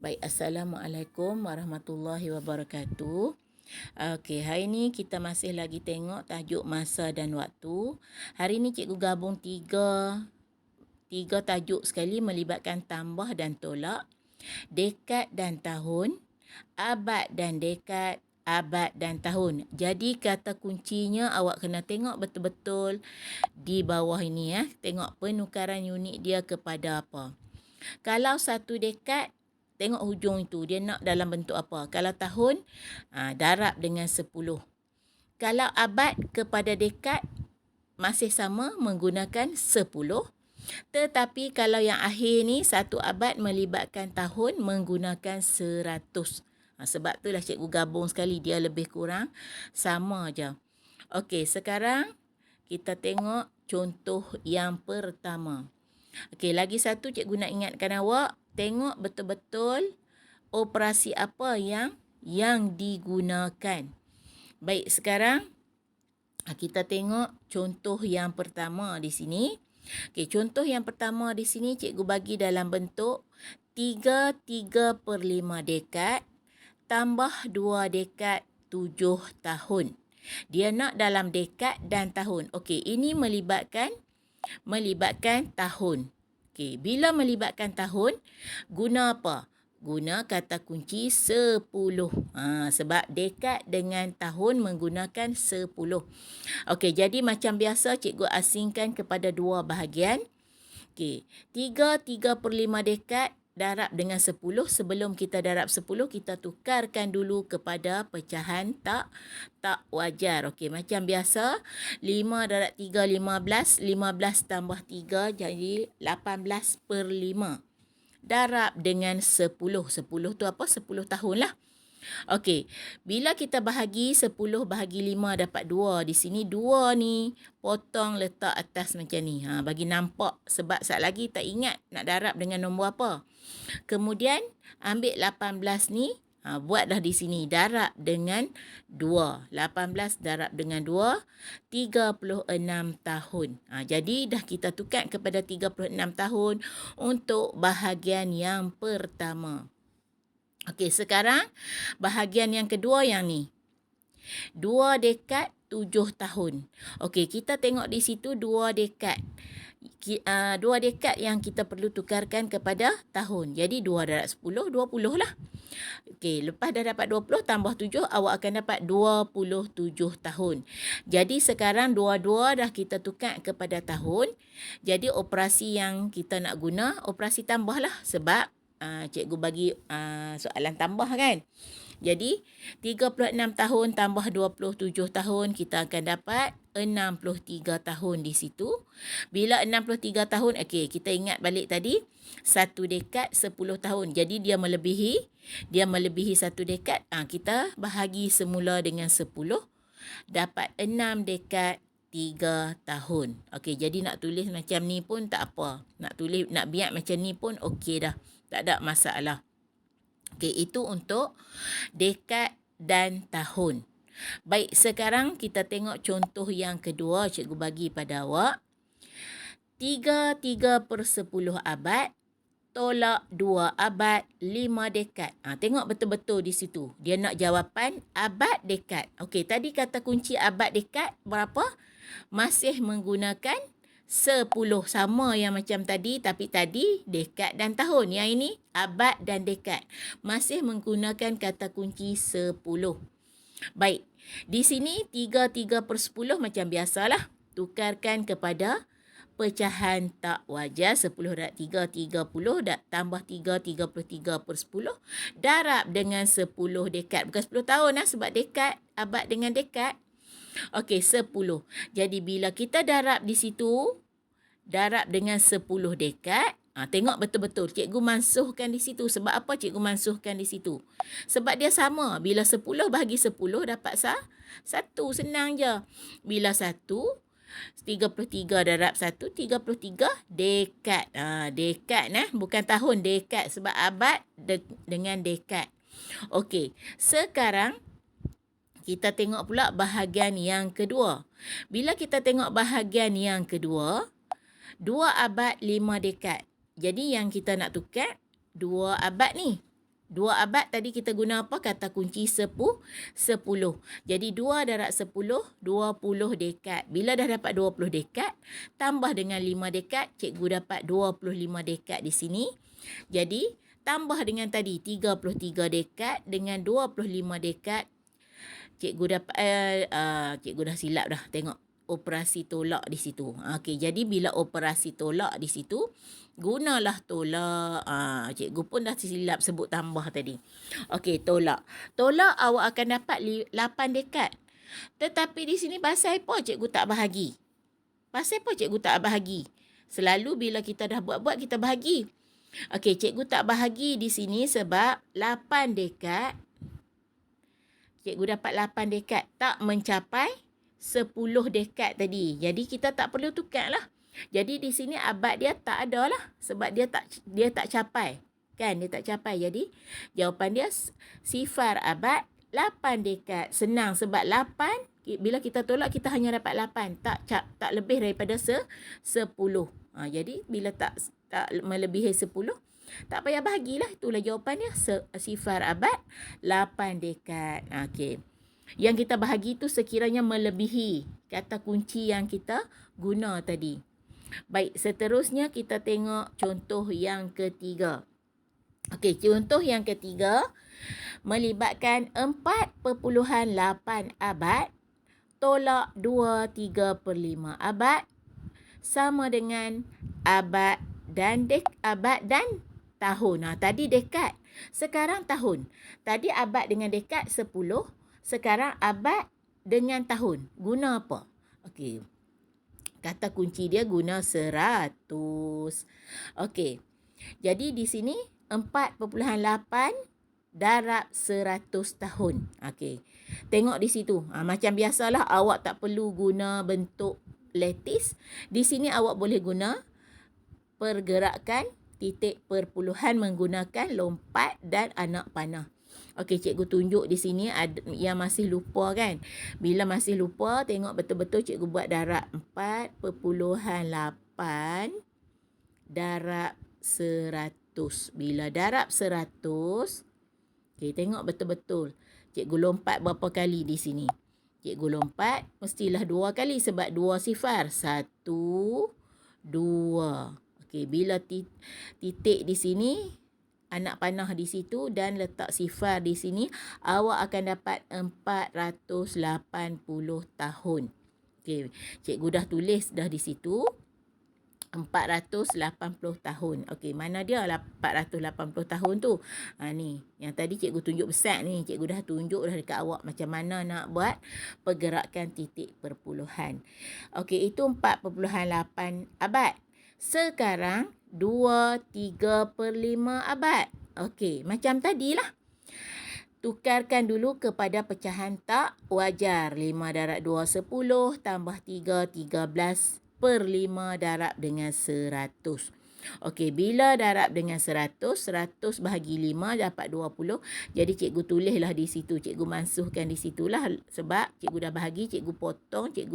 Baik, Assalamualaikum warahmatullahi wabarakatuh. Okey, hari ni kita masih lagi tengok tajuk masa dan waktu. Hari ni cikgu gabung tiga tajuk sekali melibatkan tambah dan tolak, dekad dan tahun, abad dan dekad, abad dan tahun. Jadi kata kuncinya awak kena tengok betul-betul di bawah ini ya. Tengok penukaran unit dia kepada apa. Kalau satu dekad, tengok hujung itu, dia nak dalam bentuk apa. Kalau tahun, darab dengan 10. Kalau abad kepada dekad, masih sama menggunakan 10. Tetapi kalau yang akhir ni, satu abad melibatkan tahun menggunakan 100. Sebab itulah cikgu gabung sekali, dia lebih kurang sama je. Okey, sekarang kita tengok contoh yang pertama. Okey, lagi satu cikgu nak ingatkan awak, tengok betul-betul operasi apa yang digunakan. Baik, sekarang kita tengok contoh yang pertama di sini. Okey, contoh yang pertama di sini cikgu bagi dalam bentuk 3/5 dekad tambah 2 dekad 7 tahun. Dia nak dalam dekad dan tahun. Okey, ini melibatkan tahun. Okey, bila melibatkan tahun, guna apa? Guna kata kunci 10. Sebab dekad dengan tahun menggunakan 10. Okey, jadi macam biasa cikgu asingkan kepada dua bahagian. Okey, 3/5 dekad darab dengan 10. Sebelum kita darab 10, kita tukarkan dulu kepada pecahan tak wajar. Okey, macam biasa, 5 darab 3, 15. 15 tambah 3 jadi 18/5. Darab dengan 10. 10 tu apa? 10 tahun lah. Okey, bila kita bahagi 10 bahagi 5 dapat 2. Di sini 2 ni potong letak atas macam ni. Bagi nampak, sebab sat lagi tak ingat nak darab dengan nombor apa. Kemudian ambil 18 ni, buatlah di sini darab dengan 2. 18 darab dengan 2, 36 tahun. Jadi dah kita tukar kepada 36 tahun untuk bahagian yang pertama. Okey, sekarang bahagian yang kedua yang ni. 2 dekad 7 tahun. Okey, kita tengok di situ 2 dekad. 2 dekad yang kita perlu tukarkan kepada tahun. Jadi 2 darab 10, 20 lah. Okey, lepas dah dapat 20 tambah 7, awak akan dapat 27 tahun. Jadi sekarang dua-dua dah kita tukar kepada tahun. Jadi operasi yang kita nak guna, operasi tambah lah. Sebab cikgu bagi soalan tambah kan. Jadi 36 tahun tambah 27 tahun, kita akan dapat 63 tahun di situ. Bila 63 tahun, okey, kita ingat balik tadi, satu dekad 10 tahun. Jadi dia melebihi satu dekad. Kita bahagi semula dengan 10, dapat 6 dekad 3 tahun. Okey, jadi nak tulis macam ni pun tak apa. Nak biar macam ni pun okey dah. Tak ada masalah. Okey, itu untuk dekad dan tahun. Baik, sekarang kita tengok contoh yang kedua cikgu bagi pada awak. 3/10 abad tolak 2 abad 5 dekad. Tengok betul-betul di situ. Dia nak jawapan abad dekad. Okey, tadi kata kunci abad dekad berapa? Masih menggunakan 10, sama yang macam tadi, tapi tadi dekad dan tahun. Yang ini abad dan dekad. Masih menggunakan kata kunci 10. Baik, di sini 3/10 macam biasalah. Tukarkan kepada pecahan tak wajar. 10 darab 3, 30. Tambah 3, 33/10. Darab dengan 10 dekad. Bukan 10 tahun lah, sebab dekad, abad dengan dekad. Okey, 10. Jadi bila kita darab di situ, darab dengan 10 dekad, tengok betul-betul. Cikgu mansuhkan di situ. Sebab apa cikgu mansuhkan di situ? Sebab dia sama. Bila 10 bahagi 10 dapat 1. Senang je. Bila 1, 33 darab 1, 33 dekad. Dekad bukan tahun, dekad. Sebab abad dengan dekad. Okey, sekarang kita tengok pula bahagian yang kedua. Bila kita tengok bahagian yang kedua, 2 abad 5 dekad. Jadi yang kita nak tukar 2 abad ni. 2 abad tadi kita guna apa? Kata kunci 10. Jadi 2 darab 10, 20 dekad. Bila dah dapat 20 dekad, tambah dengan 5 dekad, cikgu dapat 25 dekad di sini. Jadi, tambah dengan tadi 33 dekad dengan 25 dekad. Cikgu dapat cikgu dah silap dah. Tengok operasi tolak di situ. Okey, jadi bila operasi tolak di situ, gunalah tolak. Cikgu pun dah silap sebut tambah tadi. Okey, tolak. Tolak awak akan dapat 8 dekad. Tetapi di sini pasal apa cikgu tak bahagi? Pasal apa cikgu tak bahagi? Selalu bila kita dah buat-buat, kita bahagi. Okey, cikgu tak bahagi di sini sebab 8 dekad. Cikgu dapat 8 dekad. Tak mencapai 10 dekad tadi. Jadi kita tak perlu tukar lah. Jadi di sini abad dia tak ada lah. Sebab dia tak capai. Kan dia tak capai. Jadi jawapan dia sifar abad 8 dekad. Senang sebab 8. Bila kita tolak kita hanya dapat 8. Tak lebih daripada 10. Jadi bila tak melebihi 10. Tak payah bahagilah. Itulah jawapannya. Sifar abad 8 dekad. Okey. Yang kita bahagi tu sekiranya melebihi kata kunci yang kita guna tadi. Baik, seterusnya kita tengok contoh yang ketiga. Okey, contoh yang ketiga melibatkan 4.8 abad tolak 2/3/5 abad sama dengan abad dan tahun. Tadi dekad, sekarang tahun. Tadi abad dengan dekad 10, sekarang abad dengan tahun. Guna apa? Okey. Kata kunci dia guna 100. Okey. Jadi di sini 4.8 darab 100 tahun. Okey. Tengok di situ. Macam biasalah awak tak perlu guna bentuk lattice. Di sini awak boleh guna pergerakan titik perpuluhan menggunakan lompat dan anak panah. Okey, cikgu tunjuk di sini ada yang masih lupa kan. Bila masih lupa, tengok betul-betul cikgu buat darab 4.8 darab 100. Bila darab 100, okey, tengok betul-betul. Cikgu lompat berapa kali di sini? Cikgu lompat mestilah 2 kali sebab 2 sifar. 1, 2. Okey, bila titik di sini, anak panah di situ dan letak sifar di sini, awak akan dapat 480 tahun. Okey, cikgu dah tulis dah di situ 480 tahun. Okey, mana dia 480 tahun tu? Ni, yang tadi cikgu tunjuk besar ni. Cikgu dah tunjuk dah dekat awak macam mana nak buat pergerakan titik perpuluhan. Okey, itu 4.8 abad. Sekarang 2/3/5 abad. Okey, macam tadilah. Tukarkan dulu kepada pecahan tak wajar. 5 darab 2, 10. Tambah 3, 13/5 darab dengan 100. Okey, bila darab dengan 100, 100 bahagi 5 dapat 20. Jadi cikgu tulislah di situ. Cikgu mansuhkan di situlah sebab cikgu dah bahagi, cikgu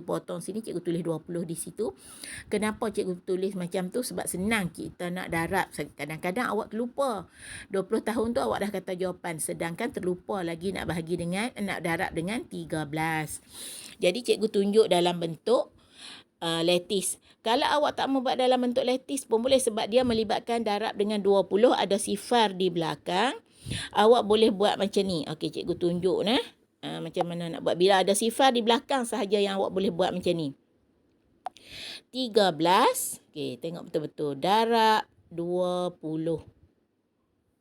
potong sini, cikgu tulis 20 di situ. Kenapa cikgu tulis macam tu? Sebab senang kita nak darab. Kadang-kadang awak terlupa. 20 tahun tu awak dah kata jawapan. Sedangkan terlupa lagi nak darab dengan 13. Jadi cikgu tunjuk dalam bentuk lattice. Kalau awak tak mau buat dalam bentuk lattice pun boleh sebab dia melibatkan darab dengan 20, ada sifar di belakang. Awak boleh buat macam ni. Okey, cikgu tunjuk macam mana nak buat. Bila ada sifar di belakang sahaja yang awak boleh buat macam ni. 13. Okey, tengok betul-betul. Darab 20.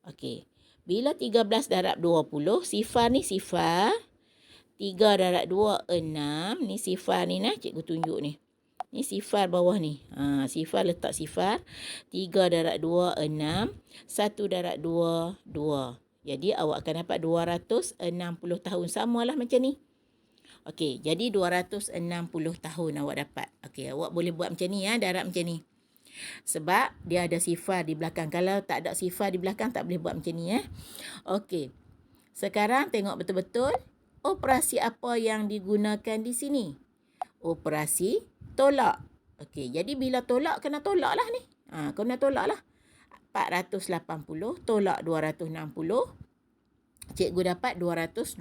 Okey. Bila 13 darab 20, sifar ni sifar. 3 darab 2, 6. Ni sifar ni cikgu tunjuk ni. Ni sifar bawah ni. Sifar letak sifar. 3 darab 2, 6. 1 darab 2, 2. Jadi awak akan dapat 260 tahun. Samalah macam ni. Okey, jadi 260 tahun awak dapat. Okey, awak boleh buat macam ni darab macam ni. Sebab dia ada sifar di belakang. Kalau tak ada sifar di belakang, tak boleh buat macam ni. Okey. Sekarang tengok betul-betul operasi apa yang digunakan di sini. Operasi tolak. Okey, jadi bila tolak, kena tolak lah ni. Kena tolak lah. 480 tolak 260. cikgu dapat 220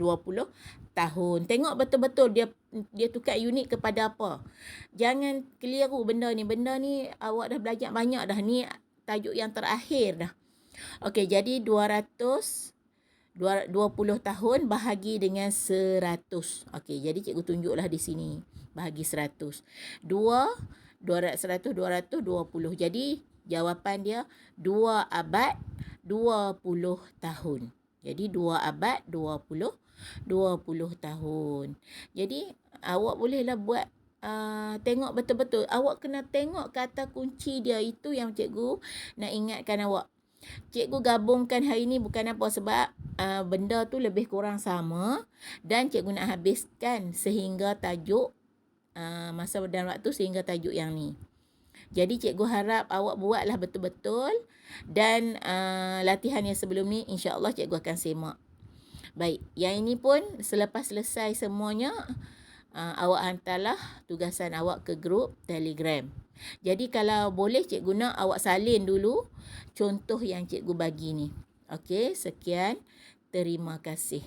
tahun. Tengok betul-betul dia tukar unit kepada apa. Jangan keliru benda ni. Benda ni awak dah belajar banyak dah. Ni tajuk yang terakhir dah. Okey, jadi 220 tahun bahagi dengan 100. Okey, jadi cikgu tunjuklah di sini. Bahagi 100. 220. Jadi jawapan dia 2 abad 20 tahun. Jadi 2 abad 20 tahun. Jadi awak bolehlah buat tengok betul-betul. Awak kena tengok kata kunci dia. Itu yang cikgu nak ingatkan awak. Cikgu gabungkan hari ni bukan apa, sebab benda tu lebih kurang sama dan cikgu nak habiskan sehingga tajuk masa dan waktu sehingga tajuk yang ni. Jadi cikgu harap awak buatlah betul-betul dan latihan yang sebelum ni insya-Allah cikgu akan semak. Baik, yang ini pun selepas selesai semuanya awak hantarlah tugasan awak ke grup Telegram. Jadi kalau boleh cikgu nak awak salin dulu contoh yang cikgu bagi ni. Okey, sekian. Terima kasih.